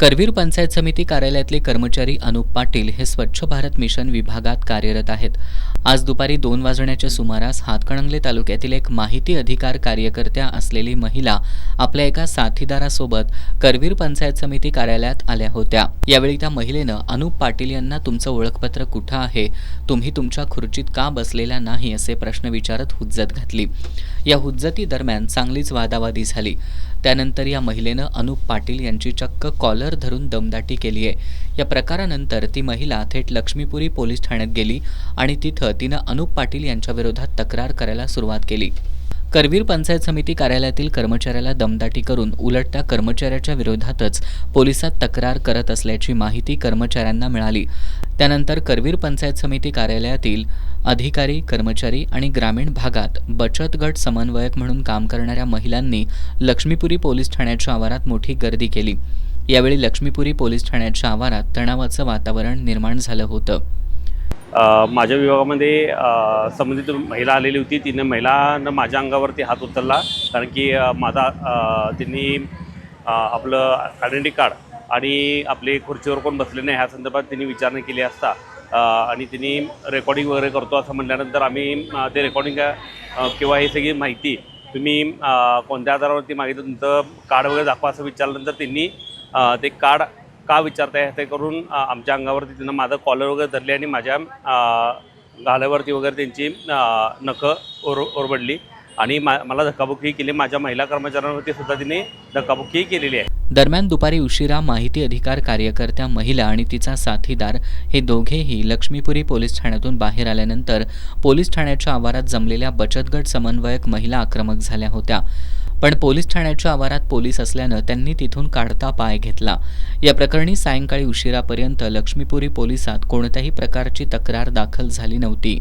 करवीर पंचायत समिती कार्यालयातले कर्मचारी अनुप पाटील हे स्वच्छ भारत मिशन विभागात कार्यरत आहेत. आज दुपारी 2 वाजण्याच्या सुमारास हातकणंगले तालुक्यातील एक माहिती अधिकार कार्यकर्त्या असलेली महिला आपल्या एका साथीदारासोबत करवीर पंचायत समिती कार्यालयात आल्या होत्या. यावेळी त्या महिलेनं अनुप पाटील यांना तुमचं ओळखपत्र कुठं आहे, तुम्ही तुमच्या खुर्चीत का बसलेला नाही असे प्रश्न विचारत हुज्जत घातली. या हुज्जती दरम्यान चांगलीच वादावादी झाली. त्यानंतर या महिलेनं अनुप पाटील यांची चक्क कॉलर धरून दमदाटी केली आहे. या प्रकारानंतर ती महिला थेट लक्ष्मीपुरी पोलीस ठाण्यात गेली आणि तिथं तिनं अनुप पाटील यांच्या विरोधात तक्रार करायला सुरुवात केली. करवीर पंचायत समिती कार्यालयातील कर्मचाऱ्याला दमदाटी करून उलट त्या कर्मचाऱ्याच्या विरोधातच पोलिसात तक्रार करत असल्याची माहिती कर्मचाऱ्यांना मिळाली. त्यानंतर करवीर पंचायत समिती कार्यालयातील अधिकारी, कर्मचारी आणि ग्रामीण भागात बचत गट समन्वयक म्हणून काम करणाऱ्या महिलांनी लक्ष्मीपुरी पोलीस ठाण्याच्या आवारात मोठी गर्दी केली. यावेळी लक्ष्मीपुरी पोलीस ठाण्याच्या आवारात तणावाचं वातावरण निर्माण झालं होतं. माझ्या विभागामध्ये संबंधित महिला आलेली होती. तिने महिलानं माझ्या अंगावरती हात उचलला, कारण की त्यांनी आपलं आयडेंटिटी कार्ड आणि आपले खुर्चीवर कोण बसले नाही ह्या संदर्भात त्यांनी विचारणा केली असता आणि त्यांनी रेकॉर्डिंग वगैरे करतो असं म्हटल्यानंतर आम्ही ते रेकॉर्डिंग किंवा ही सगळी माहिती तुम्ही कोणत्या आधारावरती मागितलं, तुमचं कार्ड वगैरे दाखवा असं विचारल्यानंतर त्यांनी ते कार्ड का विचारताय ते करून आमच्या अंगावरती त्यांना माझं कॉलर वगैरे धरले आणि माझ्या गालावरती वगैरे त्यांची नखं ओरबडली आणि मला धक्काबुक्की केली. माझ्या महिला कर्मचाऱ्यांवरती सुद्धा तिने धक्काबुक्की केलेली आहे. दरम्यान दुपारी उशिरा माहिती अधिकार कार्यकर्त्या महिला आणि तिचा साथीदार हे दोघेही लक्ष्मीपुरी पोलीस ठाण्यातून बाहेर आल्यानंतर पोलीस ठाण्याच्या आवारात जमलेल्या बचत गट समन्वयक महिला आक्रमक झाल्या होत्या. पण पोलीस ठाण्याच्या आवारात पोलीस असल्यानं त्यांनी तिथून काढता पाय घेतला. या प्रकरणी सायंकाळी उशिरापर्यंत लक्ष्मीपुरी पोलिसात कोणत्याही प्रकारची तक्रार दाखल झाली नव्हती.